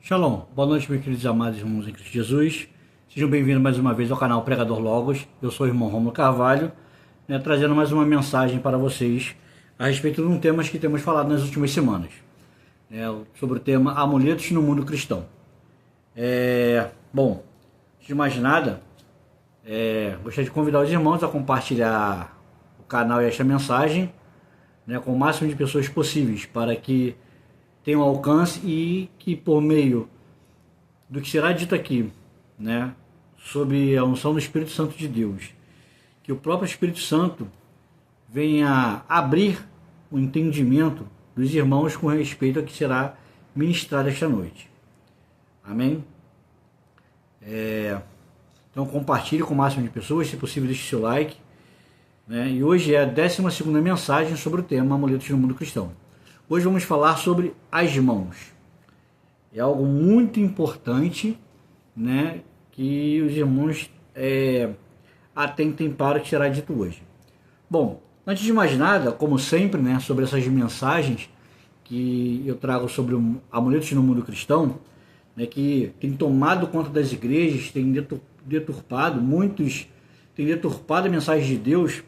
Shalom, boa noite, meus queridos amados irmãos em Cristo Jesus. Sejam bem-vindos mais uma vez ao canal Pregador Logos. Eu sou o irmão Rômulo Carvalho, trazendo mais uma mensagem para vocês a respeito de um tema que temos falado nas últimas semanas, sobre o tema amuletos no mundo cristão. Bom, antes de mais nada, gostaria de convidar os irmãos a compartilhar o canal e esta mensagem, com o máximo de pessoas possíveis, para que tenham alcance e que, por meio do que será dito aqui, sob a unção do Espírito Santo de Deus, que o próprio Espírito Santo venha abrir o entendimento dos irmãos com respeito ao que será ministrado esta noite. Amém? Então compartilhe com o máximo de pessoas, se possível deixe seu like. E hoje é a 12ª mensagem sobre o tema amuletos no mundo cristão. Hoje vamos falar sobre as mãos. É algo muito importante, que os irmãos atentem para o que será dito hoje. Bom, antes de mais nada, como sempre, sobre essas mensagens que eu trago sobre amuletos no mundo cristão, que tem tomado conta das igrejas, tem deturpado, muitos têm deturpado a mensagem de Deus,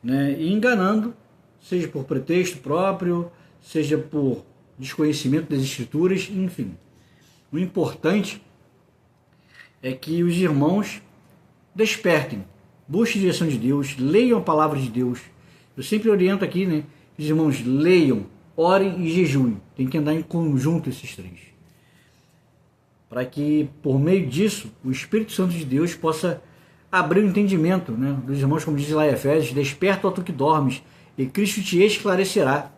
e enganando, seja por pretexto próprio, seja por desconhecimento das escrituras, enfim. O importante é que os irmãos despertem, busquem a direção de Deus, leiam a palavra de Deus. Eu sempre oriento aqui, que os irmãos leiam, orem e jejuem. Tem que andar em conjunto esses três. Para que, por meio disso, o Espírito Santo de Deus possa abrir o entendimento, dos irmãos, como diz lá em Efésios: desperta, ó tu que dormes, e Cristo te esclarecerá.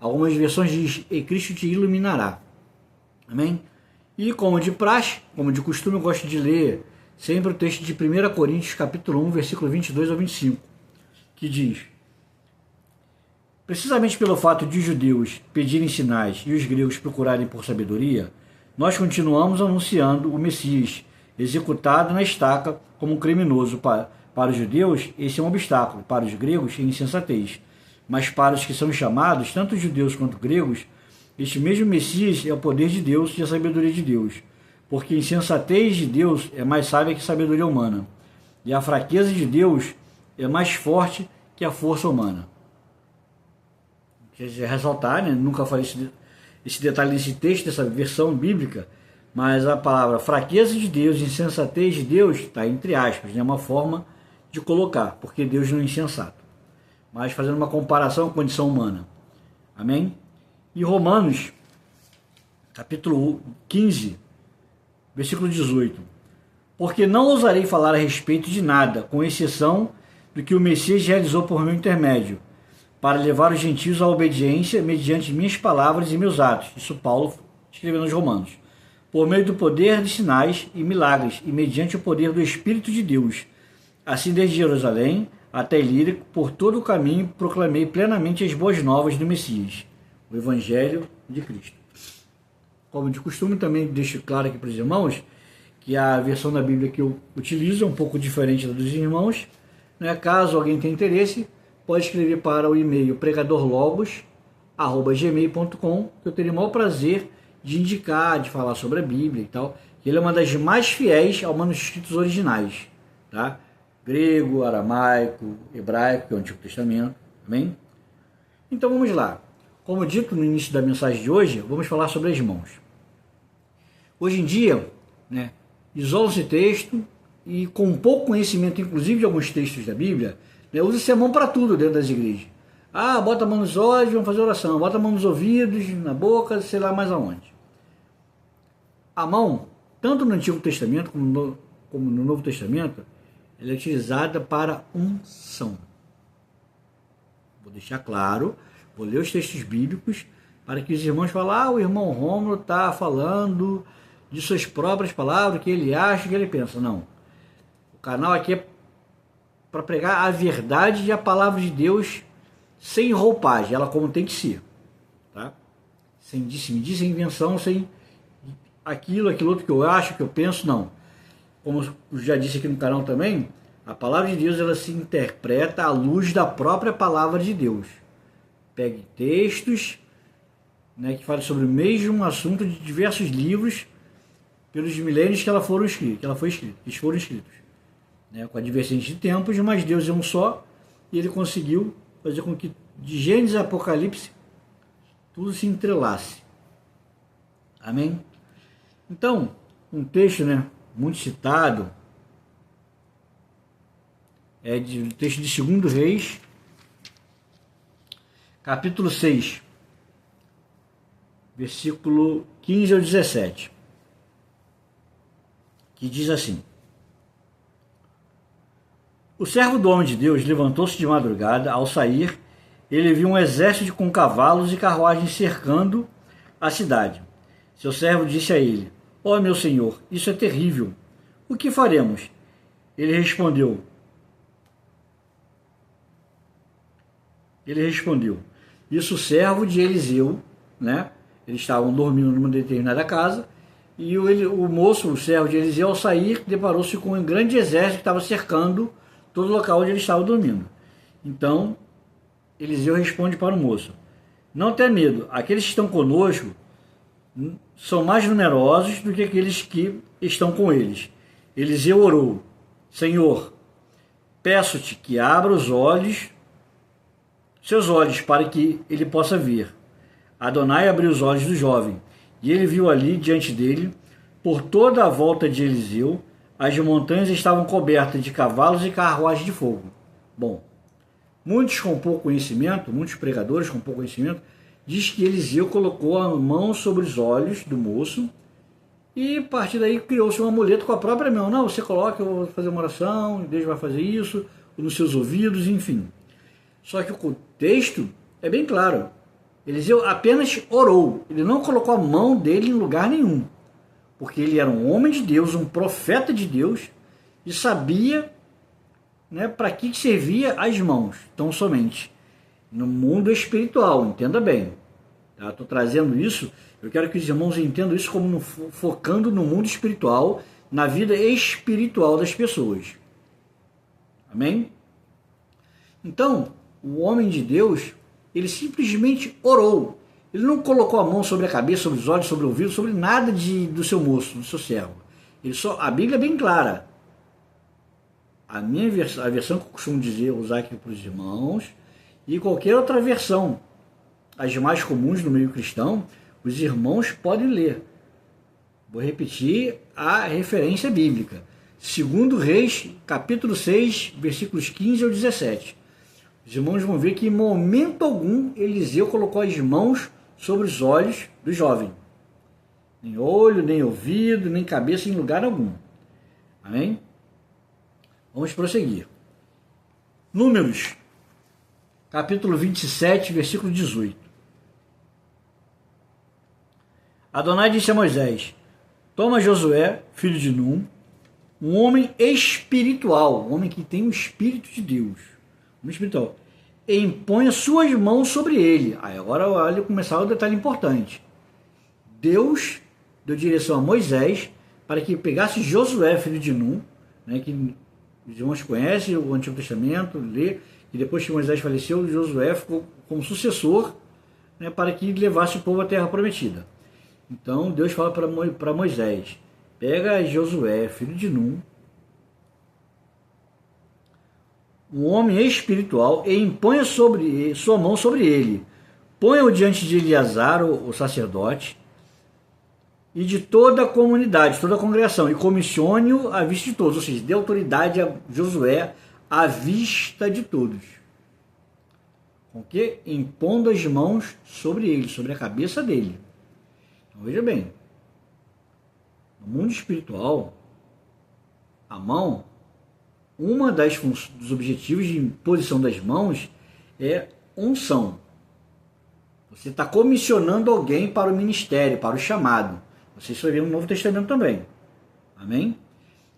Algumas versões diz: e Cristo te iluminará. Amém? E como de praxe, como de costume, eu gosto de ler sempre o texto de 1 Coríntios, capítulo 1, versículo 22 ao 25, que diz: precisamente pelo fato de os judeus pedirem sinais e os gregos procurarem por sabedoria, nós continuamos anunciando o Messias, executado na estaca como um criminoso. Para os judeus, esse é um obstáculo; para os gregos, é insensatez. Mas para os que são chamados, tanto judeus quanto gregos, este mesmo Messias é o poder de Deus e a sabedoria de Deus, porque a insensatez de Deus é mais sábia que a sabedoria humana, e a fraqueza de Deus é mais forte que a força humana. Quer dizer, ressaltar, nunca falei esse detalhe nesse texto, dessa versão bíblica, mas a palavra fraqueza de Deus e insensatez de Deus está entre aspas, é uma forma de colocar, porque Deus não é insensato, mas fazendo uma comparação com a condição humana. Amém? E Romanos, capítulo 15, versículo 18. Porque não ousarei falar a respeito de nada, com exceção do que o Messias realizou por meu intermédio, para levar os gentios à obediência mediante minhas palavras e meus atos. Isso Paulo escrevendo aos Romanos. Por meio do poder de sinais e milagres, e mediante o poder do Espírito de Deus. Assim, desde Jerusalém até Ilírico, por todo o caminho, proclamei plenamente as boas novas do Messias, o Evangelho de Cristo. Como de costume, também deixo claro aqui para os irmãos que a versão da Bíblia que eu utilizo é um pouco diferente da dos irmãos. Caso alguém tenha interesse, pode escrever para o e-mail pregadorlogos@gmail.com, que eu teria o maior prazer de indicar, de falar sobre a Bíblia e tal. Ele é uma das mais fiéis aos manuscritos originais, tá? Grego, aramaico, hebraico, que é o Antigo Testamento. Amém? Então vamos lá. Como dito no início da mensagem de hoje, vamos falar sobre as mãos. Hoje em dia, isola-se texto e, com pouco conhecimento, inclusive de alguns textos da Bíblia, usa-se a mão para tudo dentro das igrejas. Bota a mão nos olhos, vamos fazer oração. Bota a mão nos ouvidos, na boca, sei lá mais aonde. A mão, tanto no Antigo Testamento como no Novo Testamento, ela é utilizada para unção. Vou deixar claro, vou ler os textos bíblicos para que os irmãos falem: o irmão Rômulo está falando de suas próprias palavras, o que ele acha, o que ele pensa. Não. O canal aqui é para pregar a verdade e a palavra de Deus sem roupagem, ela como tem que ser. Tá? Sem disse-me-disse, sem invenção, sem aquilo outro que eu acho, que eu penso, não. Como eu já disse aqui no canal também, a palavra de Deus ela se interpreta à luz da própria palavra de Deus. Pegue textos que falam sobre o mesmo assunto de diversos livros pelos milênios que ela foi escrita, eles foram escritos, né, com a divergência de tempos, mas Deus é um só, e ele conseguiu fazer com que de Gênesis a Apocalipse tudo se entrelace. Amém? Então, um texto, né, muito citado é o texto de 2 Reis, capítulo 6, versículo 15 ao 17, que diz assim: O servo do homem de Deus levantou-se de madrugada. Ao sair, ele viu um exército com cavalos e carruagens cercando a cidade. Seu servo disse a ele: Ó meu senhor, isso é terrível. O que faremos? Ele respondeu: Isso, o servo de Eliseu, né? Eles estavam dormindo numa determinada casa, e o moço, o servo de Eliseu, ao sair, deparou-se com um grande exército que estava cercando todo o local onde ele estava dormindo. Então, Eliseu responde para o moço: Não tenha medo, aqueles que estão conosco são mais numerosos do que aqueles que estão com eles. Eliseu orou: Senhor, peço-te que abra seus olhos para que ele possa ver. Adonai abriu os olhos do jovem, e ele viu ali diante dele, por toda a volta de Eliseu, as montanhas estavam cobertas de cavalos e carruagens de fogo. Bom, muitos com pouco conhecimento, muitos pregadores com pouco conhecimento, diz que Eliseu colocou a mão sobre os olhos do moço e a partir daí criou-se um amuleto com a própria mão. Não, você coloca, eu vou fazer uma oração, Deus vai fazer isso, nos seus ouvidos, enfim. Só que o contexto é bem claro. Eliseu apenas orou, ele não colocou a mão dele em lugar nenhum, porque ele era um homem de Deus, um profeta de Deus, e sabia, né, para que servia as mãos, tão somente. No mundo espiritual, entenda bem. Estou trazendo isso, eu quero que os irmãos entendam isso como focando no mundo espiritual, na vida espiritual das pessoas. Amém? Então, o homem de Deus, ele simplesmente orou. Ele não colocou a mão sobre a cabeça, sobre os olhos, sobre o ouvido, sobre nada do seu moço, do seu servo. A Bíblia é bem clara. A versão que eu costumo usar aqui para os irmãos, e qualquer outra versão, as mais comuns no meio cristão, os irmãos podem ler. Vou repetir a referência bíblica. 2 Reis, capítulo 6, versículos 15 ao 17. Os irmãos vão ver que em momento algum Eliseu colocou as mãos sobre os olhos do jovem. Nem olho, nem ouvido, nem cabeça em lugar algum. Amém? Vamos prosseguir. Números, capítulo 27, versículo 18. Adonai disse a Moisés: Toma Josué, filho de Num, um homem espiritual, um homem que tem o Espírito de Deus, um espiritual, e imponha suas mãos sobre ele. Aí agora olha começar o detalhe importante. Deus deu direção a Moisés para que pegasse Josué, filho de Num, né, que os irmãos conhecem o Antigo Testamento, lê, e depois que Moisés faleceu, Josué ficou como sucessor, né, para que levasse o povo à terra prometida. Então Deus fala para Moisés: pega Josué, filho de Num, um homem espiritual, e imponha sua mão sobre ele. Ponha-o diante de Eleazar, o sacerdote, e de toda a comunidade, toda a congregação, e comissione-o à vista de todos. Ou seja, dê autoridade a Josué à vista de todos. Com que? Impondo as mãos sobre ele, sobre a cabeça dele. Então, veja bem, no mundo espiritual, a mão, uma dos objetivos de imposição das mãos é unção. Você está comissionando alguém para o ministério, para o chamado. Você vai ver no Novo Testamento também. Amém?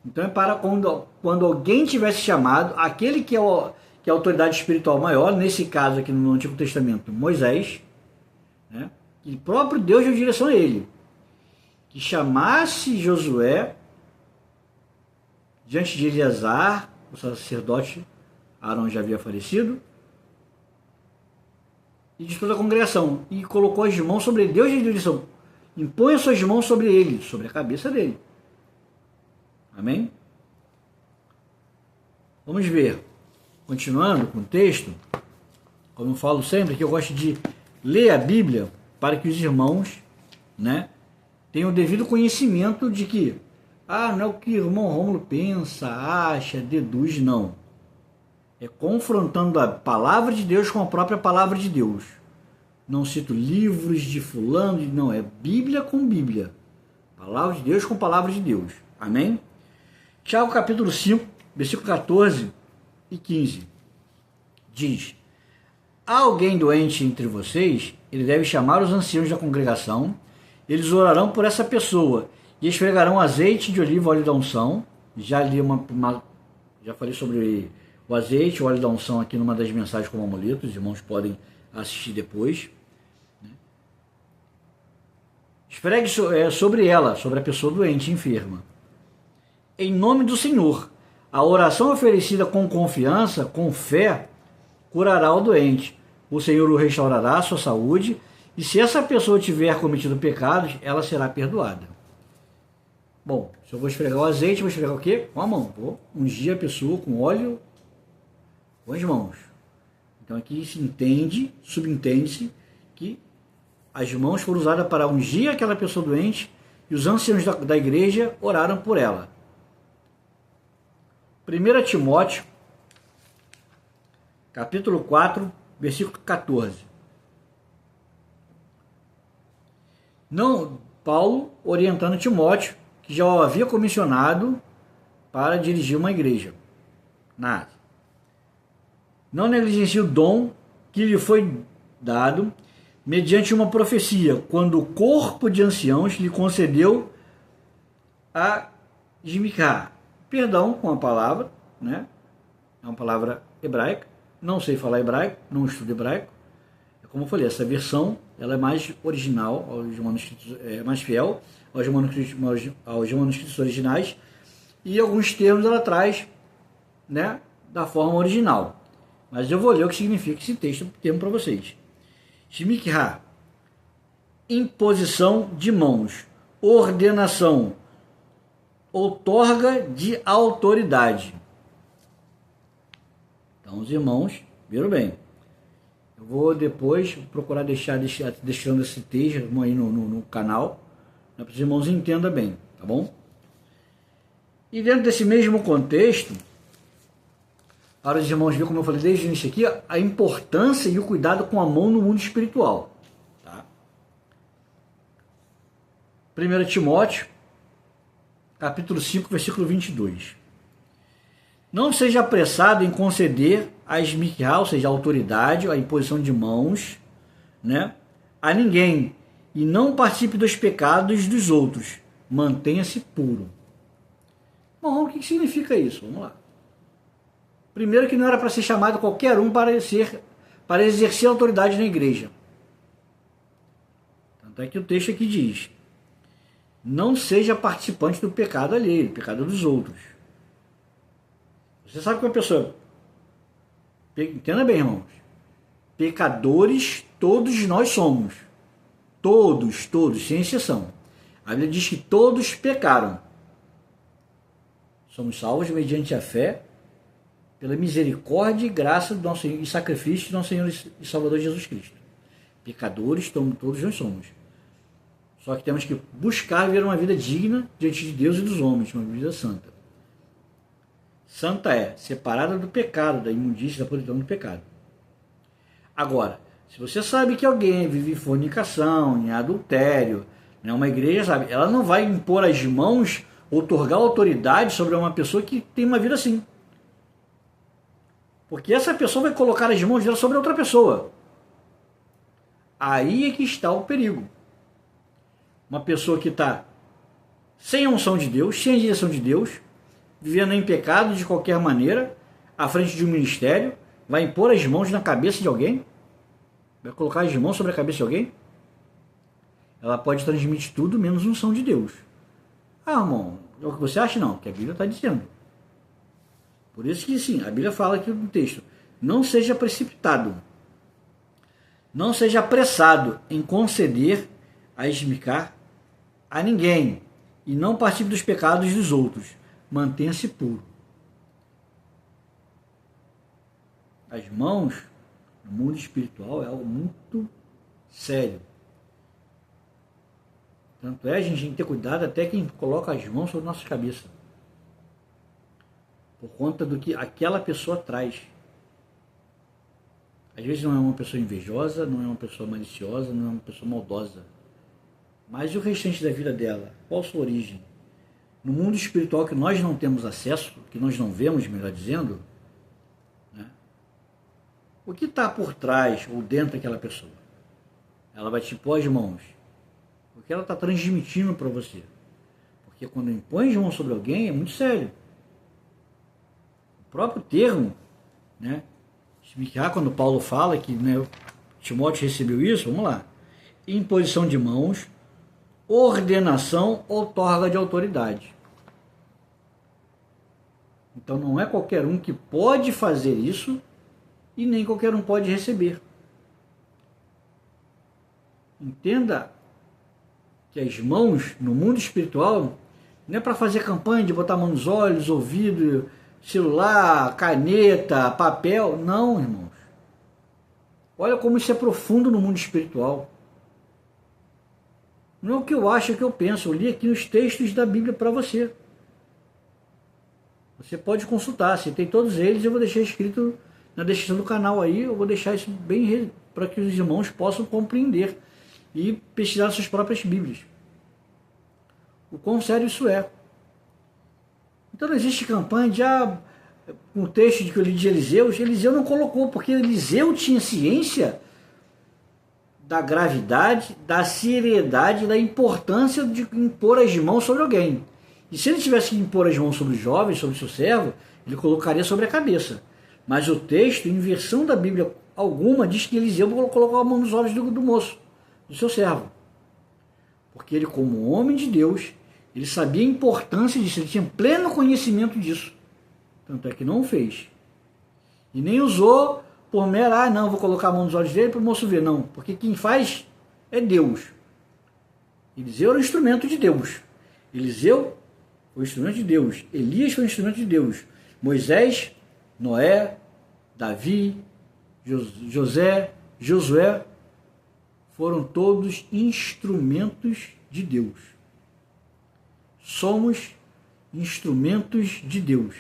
Então é para quando alguém tivesse chamado, aquele que é a autoridade espiritual maior, nesse caso aqui no Antigo Testamento, Moisés, né? E o próprio Deus deu direção a ele, que chamasse Josué diante de Eleazar, o sacerdote, Arão já havia falecido, e de toda a congregação, e colocou as mãos sobre ele. Deus deu direção: impõe as suas mãos sobre ele, sobre a cabeça dele. Amém? Vamos ver. Continuando com o texto, como eu falo sempre, que eu gosto de ler a Bíblia para que os irmãos, né, tenham o devido conhecimento de que, não é o que o irmão Rômulo pensa, acha, deduz, não. É confrontando a palavra de Deus com a própria palavra de Deus. Não cito livros de fulano, não, é Bíblia com Bíblia. Palavra de Deus com palavra de Deus. Amém? Tiago capítulo 5, versículo 14 e 15. Diz: há alguém doente entre vocês, ele deve chamar os anciãos da congregação, eles orarão por essa pessoa e esfregarão azeite de oliva, óleo da unção. Já falei sobre o azeite, o óleo da unção aqui numa das mensagens como amuleto, os irmãos podem assistir depois. Esfregue sobre ela, sobre a pessoa doente, enferma. Em nome do Senhor, a oração oferecida com confiança, com fé, curará o doente. O Senhor o restaurará a sua saúde, e se essa pessoa tiver cometido pecados, ela será perdoada. Bom, se eu vou esfregar o azeite, vou esfregar o quê? Com a mão. Vou ungir a pessoa com óleo com as mãos. Então aqui subentende-se que as mãos foram usadas para ungir aquela pessoa doente e os anciãos da igreja oraram por ela. 1 Timóteo, capítulo 4, versículo 14. Paulo orientando Timóteo, que já o havia comissionado para dirigir uma igreja na Ásia. Não negligencie o dom que lhe foi dado mediante uma profecia, quando o corpo de anciãos lhe concedeu a esmicar. Perdão com a palavra, né? É uma palavra hebraica. Não sei falar hebraico, não estudo hebraico. Como eu falei, essa versão ela é mais original, é mais fiel aos manuscritos originais, e alguns termos ela traz, né, da forma original. Mas eu vou ler o que significa esse termo para vocês. Shmikha, imposição de mãos, ordenação, outorga de autoridade. Então os irmãos viram bem. Eu vou depois procurar deixando esse texto aí no canal, para que os irmãos entendam bem, tá bom? E dentro desse mesmo contexto, para os irmãos verem, como eu falei desde o início aqui, a importância e o cuidado com a mão no mundo espiritual. Tá? 1 Timóteo, capítulo 5, versículo 22. Não seja apressado em conceder a esmiquear, ou seja, a autoridade, a imposição de mãos, né, a ninguém, e não participe dos pecados dos outros. Mantenha-se puro. Bom, o que significa isso? Vamos lá. Primeiro, que não era para ser chamado qualquer um para exercer autoridade na igreja. Tanto é que o texto aqui diz: não seja participante do pecado alheio, do pecado dos outros. Você sabe que uma pessoa, entenda bem, irmãos, pecadores todos nós somos. Todos, sem exceção. A Bíblia diz que todos pecaram. Somos salvos mediante a fé, pela misericórdia e graça do nosso e sacrifício do nosso Senhor e Salvador Jesus Cristo. Pecadores todos nós somos. Só que temos que buscar viver uma vida digna diante de Deus e dos homens, uma vida santa. Santa é separada do pecado, da imundícia, da podridão do pecado. Agora, se você sabe que alguém vive em fornicação, em adultério, né, uma igreja, sabe, ela não vai impor as mãos, outorgar autoridade sobre uma pessoa que tem uma vida assim. Porque essa pessoa vai colocar as mãos dela sobre outra pessoa. Aí é que está o perigo. Uma pessoa que está sem a unção de Deus, sem a direção de Deus, vivendo em pecado de qualquer maneira, à frente de um ministério, vai impor as mãos na cabeça de alguém? Vai colocar as mãos sobre a cabeça de alguém? Ela pode transmitir tudo menos unção de Deus. Irmão, é o que você acha? Não, que a Bíblia está dizendo. Por isso que sim, a Bíblia fala aqui no texto: não seja precipitado, não seja apressado em conceder a esmicar a ninguém e não participe dos pecados dos outros. Mantenha-se puro. As mãos, no mundo espiritual, é algo muito sério. Tanto é, a gente tem que ter cuidado até quem coloca as mãos sobre nossas cabeças. Por conta do que aquela pessoa traz. Às vezes não é uma pessoa invejosa, não é uma pessoa maliciosa, não é uma pessoa maldosa. Mas e o restante da vida dela? Qual a sua origem? No mundo espiritual que nós não temos acesso, que nós não vemos, melhor dizendo, né? O que está por trás ou dentro daquela pessoa? Ela vai te impor as mãos. O que ela está transmitindo para você? Porque quando impõe as mãos sobre alguém é muito sério. O próprio termo, né? Explicar quando Paulo fala que, né, Timóteo recebeu isso, vamos lá. Imposição de mãos, ordenação ou outorga de autoridade. Então não é qualquer um que pode fazer isso e nem qualquer um pode receber. Entenda que as mãos no mundo espiritual não é para fazer campanha de botar a mão nos olhos, ouvido, celular, caneta, papel. Não, irmãos. Olha como isso é profundo no mundo espiritual. Não é o que eu acho, é o que eu penso. Eu li aqui os textos da Bíblia para você. Você pode consultar. Se tem todos eles, eu vou deixar escrito na descrição do canal aí. Eu vou deixar isso bem para que os irmãos possam compreender e pesquisar suas próprias Bíblias. O quão sério isso é. Então não existe campanha de um texto que eu li de Eliseu. Eliseu não colocou, porque Eliseu tinha ciência da gravidade, da seriedade, da importância de impor as mãos sobre alguém. E se ele tivesse que impor as mãos sobre os jovens, sobre o seu servo, ele colocaria sobre a cabeça. Mas o texto, em versão da Bíblia alguma, diz que Eliseu colocou a mão nos olhos do moço, do seu servo. Porque ele, como homem de Deus, ele sabia a importância disso, ele tinha pleno conhecimento disso. Tanto é que não o fez. E nem usou por mera, não, vou colocar a mão nos olhos dele para o moço ver. Não, porque quem faz é Deus. Eliseu era o instrumento de Deus. Eliseu foi o instrumento de Deus. Elias foi o instrumento de Deus. Moisés, Noé, Davi, José, Josué, foram todos instrumentos de Deus. Somos instrumentos de Deus.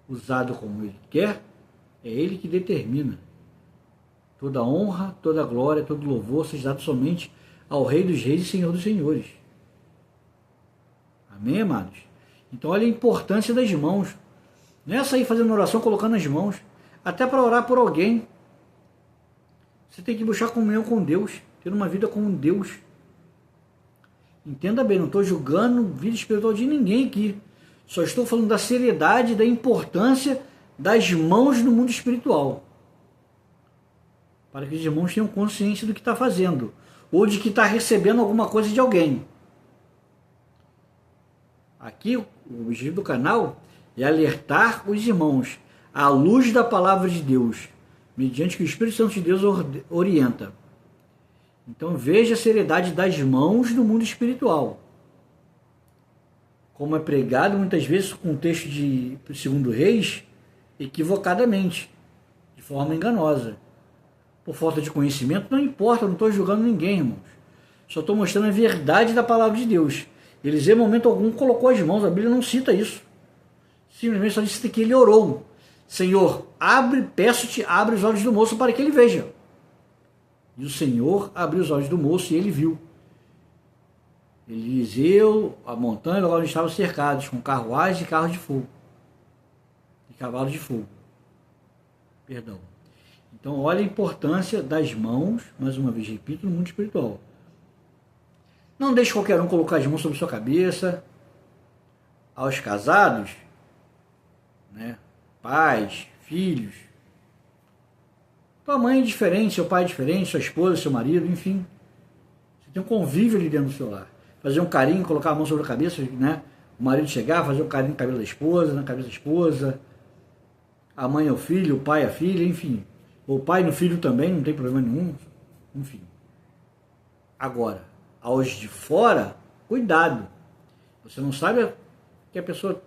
Usado como Ele quer, é Ele que determina. Toda honra, toda glória, todo louvor seja dado somente ao Rei dos Reis e Senhor dos Senhores. Amém, amados? Então olha a importância das mãos. Não é sair fazendo oração colocando as mãos. Até para orar por alguém. Você tem que buscar comunhão com Deus. Ter uma vida com Deus. Entenda bem, não estou julgando vida espiritual de ninguém aqui. Só estou falando da seriedade, da importância das mãos no mundo espiritual. Para que os irmãos tenham consciência do que está fazendo. Ou de que está recebendo alguma coisa de alguém. Aqui, o objetivo do canal é alertar os irmãos à luz da palavra de Deus, mediante que o Espírito Santo de Deus orienta. Então veja a seriedade das mãos no mundo espiritual. Como é pregado muitas vezes com o texto de 2 Reis, equivocadamente, de forma enganosa. Por falta de conhecimento, não importa, não estou julgando ninguém, irmãos. Só estou mostrando a verdade da palavra de Deus. Eliseu, em momento algum, colocou as mãos, a Bíblia não cita isso. Simplesmente só disse que ele orou. Senhor, peço-te, abre os olhos do moço para que ele veja. E o Senhor abriu os olhos do moço e ele viu. Eliseu, a montanha, agora estavam cercados com carruagens e carros de fogo. E cavalos de fogo. Perdão. Então, olha a importância das mãos, mais uma vez repito, no mundo espiritual. Não deixe qualquer um colocar as mãos sobre sua cabeça. Aos casados, né? Pais, filhos. Tua mãe é diferente, seu pai é diferente, sua esposa, seu marido, enfim. Você tem um convívio ali dentro do seu lar. Fazer um carinho, colocar a mão sobre a cabeça, né? O marido chegar, fazer um carinho no cabelo da esposa, na cabeça da esposa. A mãe ao filho, o pai à filha, enfim. O pai no filho também, não tem problema nenhum. Enfim. Agora, aos de fora, cuidado. Você não sabe o que a pessoa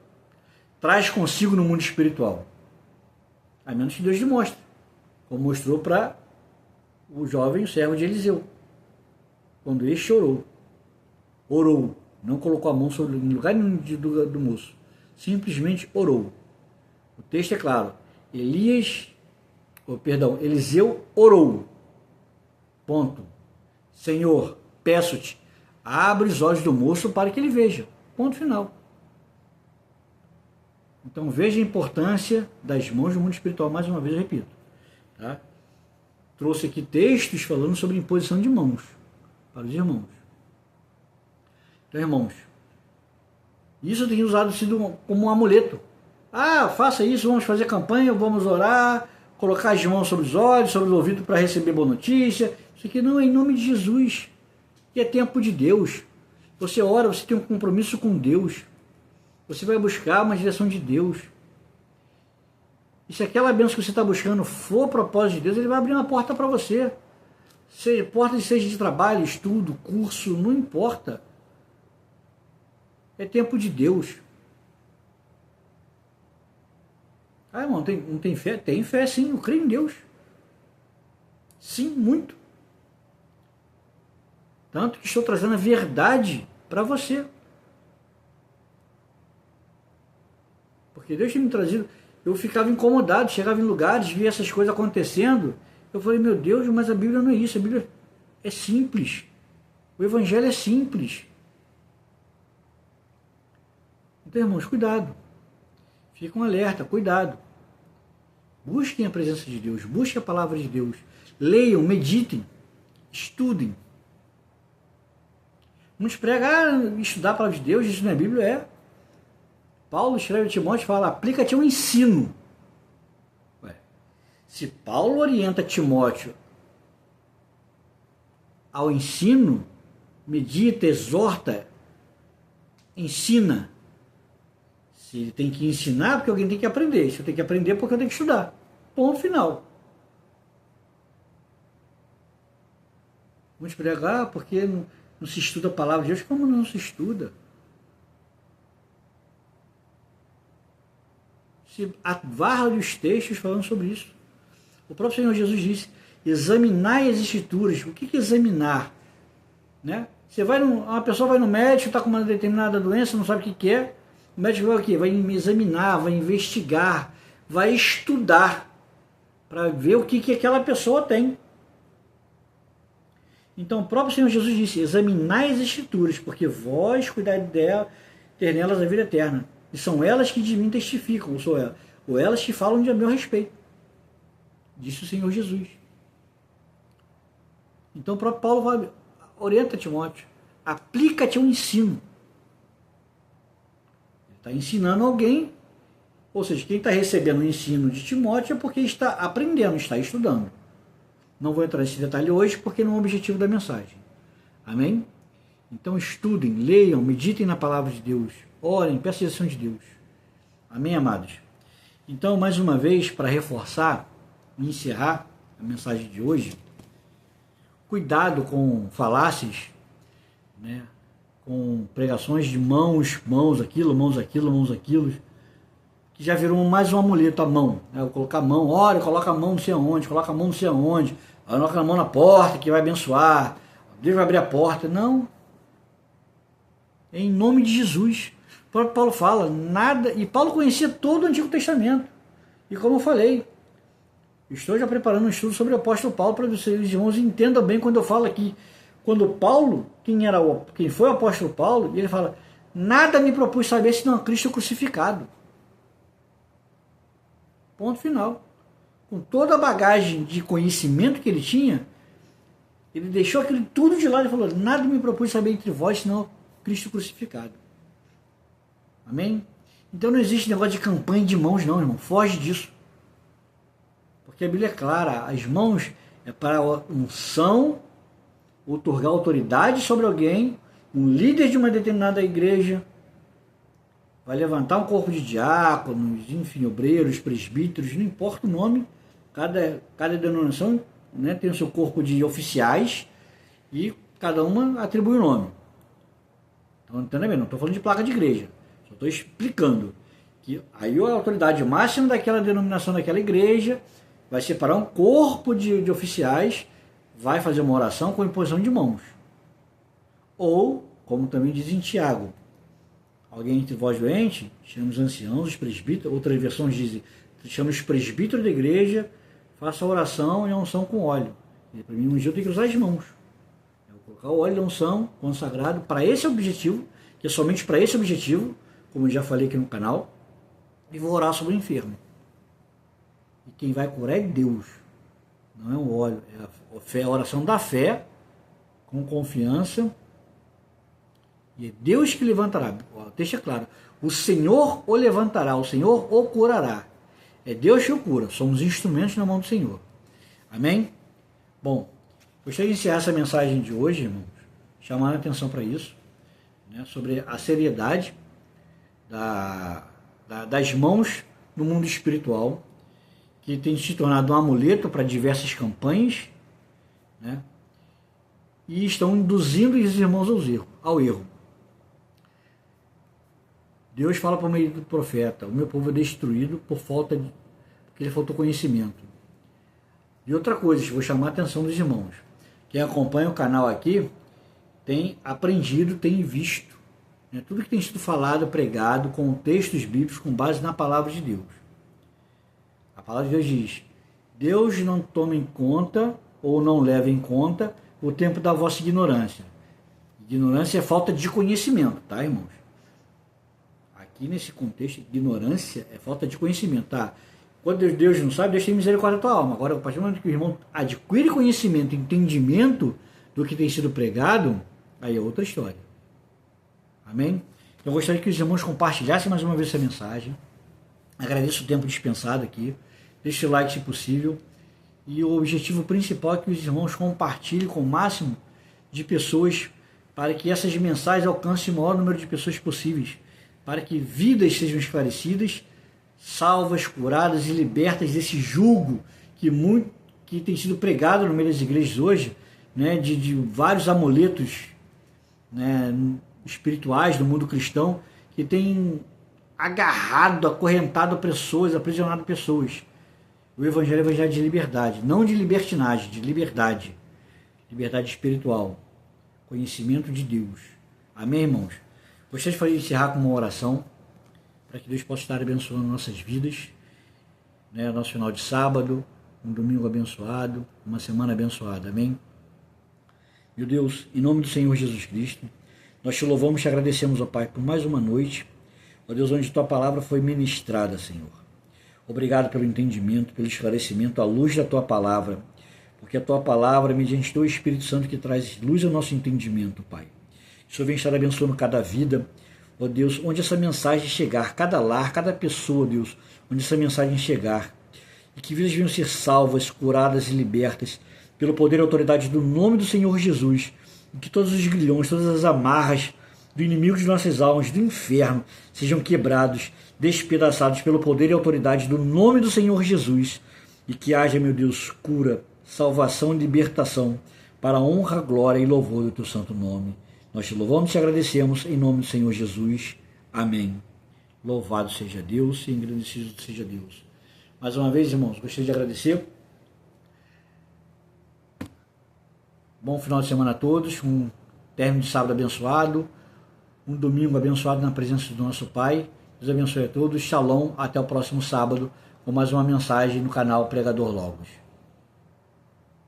traz consigo no mundo espiritual. A menos que Deus lhe mostre, como mostrou para o jovem servo de Eliseu, quando este orou, não colocou a mão sobre em lugar nenhum do moço, simplesmente orou. O texto é claro, Eliseu orou, ponto. Senhor, peço-te, abre os olhos do moço para que ele veja, ponto final. Então veja a importância das mãos no mundo espiritual, mais uma vez eu repito. Tá? Trouxe aqui textos falando sobre imposição de mãos para os irmãos. Então, irmãos, isso tem sido como um amuleto. Ah, faça isso, vamos fazer campanha, vamos orar, colocar as mãos sobre os olhos, sobre os ouvidos para receber boa notícia. Isso aqui não é em nome de Jesus, que é tempo de Deus. Você ora, você tem um compromisso com Deus. Você vai buscar uma direção de Deus. E se aquela bênção que você está buscando for propósito de Deus, Ele vai abrir uma porta para você. Porta seja de trabalho, estudo, curso, não importa. É tempo de Deus. Ah, irmão, não tem fé? Tem fé sim, eu creio em Deus. Sim, muito. Tanto que estou trazendo a verdade para você. Porque Deus tinha me trazido, eu ficava incomodado, chegava em lugares, via essas coisas acontecendo, eu falei, meu Deus, mas a Bíblia não é isso, a Bíblia é simples, o Evangelho é simples. Então, irmãos, cuidado, fiquem um alerta, cuidado, busquem a presença de Deus, busquem a palavra de Deus, leiam, meditem, estudem. Muitos pregam, estudar a palavra de Deus, isso não é Bíblia, é. Paulo escreve a Timóteo e fala, aplica-te ao ensino. Ué, se Paulo orienta Timóteo ao ensino, medita, exorta, ensina. Se ele tem que ensinar, porque alguém tem que aprender. Se eu tenho que aprender, porque eu tenho que estudar. Ponto final. Vamos pregar porque não se estuda a palavra de Deus. Como não se estuda? Se há vários textos falando sobre isso. O próprio Senhor Jesus disse, examinai as escrituras. O que é examinar? Né? Uma pessoa vai no médico, está com uma determinada doença, não sabe o que é. O médico vai o quê? Vai examinar, vai investigar, vai estudar para ver o que aquela pessoa tem. Então o próprio Senhor Jesus disse, examinai as escrituras, porque vós cuidai dela, ter nelas a vida eterna. E são elas que de mim testificam, ou elas que falam de meu respeito. Disse o Senhor Jesus. Então o próprio Paulo vai, orienta Timóteo, aplica-te ao ensino. Ele está ensinando alguém, ou seja, quem está recebendo o ensino de Timóteo é porque está aprendendo, está estudando. Não vou entrar nesse detalhe hoje, porque não é o objetivo da mensagem. Amém? Então estudem, leiam, meditem na palavra de Deus. Orem, peçam a direção de Deus. Amém, amados? Então, mais uma vez, para reforçar e encerrar a mensagem de hoje, cuidado com falácias, né? Com pregações de mãos aquilo, que já virou mais um amuleto, a mão. Né? Eu colocar a mão, olha, coloca a mão não sei aonde, coloca a mão não sei aonde, coloca a mão na porta que vai abençoar, Deus vai abrir a porta. Não. Em nome de Jesus. O próprio Paulo fala, nada, e Paulo conhecia todo o Antigo Testamento. E como eu falei, estou já preparando um estudo sobre o apóstolo Paulo para que os irmãos entendam bem quando eu falo aqui. Quando Paulo, quem foi o apóstolo Paulo, ele fala, nada me propus saber senão Cristo crucificado. Ponto final. Com toda a bagagem de conhecimento que ele tinha, ele deixou aquilo tudo de lado e falou, nada me propus saber entre vós senão Cristo crucificado. Amém? Então não existe negócio de campanha de mãos não, irmão. Foge disso. Porque a Bíblia é clara. As mãos é para unção, outorgar autoridade sobre alguém, um líder de uma determinada igreja, vai levantar um corpo de diáconos, enfim, obreiros, presbíteros, não importa o nome, cada denominação, né, tem o seu corpo de oficiais, e cada uma atribui um nome. Então, entendeu? Não estou falando de placa de igreja, só estou explicando que aí a autoridade máxima daquela denominação daquela igreja vai separar um corpo de oficiais, vai fazer uma oração com imposição de mãos. Ou, como também diz em Tiago, alguém entre vós doente, chama os anciãos, os presbíteros, outras versões dizem, chama os presbíteros da igreja, faça a oração e a unção com óleo. E para mim, um dia eu tenho que usar as mãos. Eu vou colocar o óleo da unção consagrado para esse objetivo, que é somente para esse objetivo, como eu já falei aqui no canal, e vou orar sobre o enfermo. E quem vai curar é Deus, não é o óleo, é a oração da fé, com confiança. E é Deus que levantará. Deixa claro, o Senhor o levantará, o Senhor o curará. É Deus que o cura, somos instrumentos na mão do Senhor. Amém? Bom, gostaria de iniciar essa mensagem de hoje, irmãos, chamando a atenção para isso, né, sobre a seriedade das mãos no mundo espiritual, que tem se tornado um amuleto para diversas campanhas, né, e estão induzindo os irmãos ao erro. Deus fala por meio do profeta, o meu povo é destruído porque lhe faltou conhecimento. E outra coisa, vou chamar a atenção dos irmãos. Quem acompanha o canal aqui tem aprendido, tem visto, né, tudo que tem sido falado, pregado, com textos bíblicos, com base na palavra de Deus. A palavra de Deus diz, Deus não toma em conta ou não leva em conta o tempo da vossa ignorância. Ignorância é falta de conhecimento, tá, irmãos? Aqui nesse contexto, ignorância é falta de conhecimento, tá? Quando Deus não sabe, Deus tem misericórdia da tua alma. Agora, a partir do momento que o irmão adquire conhecimento, entendimento do que tem sido pregado, aí é outra história. Amém? Eu gostaria que os irmãos compartilhassem mais uma vez essa mensagem. Agradeço o tempo dispensado aqui. Deixe o like se possível. E o objetivo principal é que os irmãos compartilhem com o máximo de pessoas para que essas mensagens alcancem o maior número de pessoas possíveis, para que vidas sejam esclarecidas, salvas, curadas e libertas desse jugo que tem sido pregado no meio das igrejas hoje, né, de vários amuletos, né, espirituais do mundo cristão, que tem agarrado, acorrentado pessoas, aprisionado pessoas. O evangelho é o evangelho de liberdade, não de libertinagem, de liberdade. Liberdade espiritual, conhecimento de Deus. Amém, irmãos? Gostaria de encerrar com uma oração, para que Deus possa estar abençoando nossas vidas, né, nosso final de sábado, um domingo abençoado, uma semana abençoada. Amém? Meu Deus, em nome do Senhor Jesus Cristo, nós te louvamos e te agradecemos, ó Pai, por mais uma noite, ó Deus, onde tua palavra foi ministrada, Senhor. Obrigado pelo entendimento, pelo esclarecimento, à luz da tua palavra, porque a tua palavra, mediante o teu Espírito Santo, que traz luz ao nosso entendimento, Pai. O Senhor vem estar abençoando cada vida, ó Deus, onde essa mensagem chegar, cada lar, cada pessoa, Deus, onde essa mensagem chegar, e que vidas venham ser salvas, curadas e libertas, pelo poder e autoridade do nome do Senhor Jesus, e que todos os grilhões, todas as amarras do inimigo de nossas almas, do inferno, sejam quebrados, despedaçados pelo poder e autoridade do nome do Senhor Jesus, e que haja, meu Deus, cura, salvação e libertação, para a honra, glória e louvor do teu santo nome. Nós te louvamos e te agradecemos em nome do Senhor Jesus. Amém. Louvado seja Deus e engrandecido seja Deus. Mais uma vez, irmãos, gostaria de agradecer. Bom final de semana a todos, um término de sábado abençoado, um domingo abençoado na presença do nosso Pai. Deus abençoe a todos. Shalom, até o próximo sábado com mais uma mensagem no canal Pregador Logos.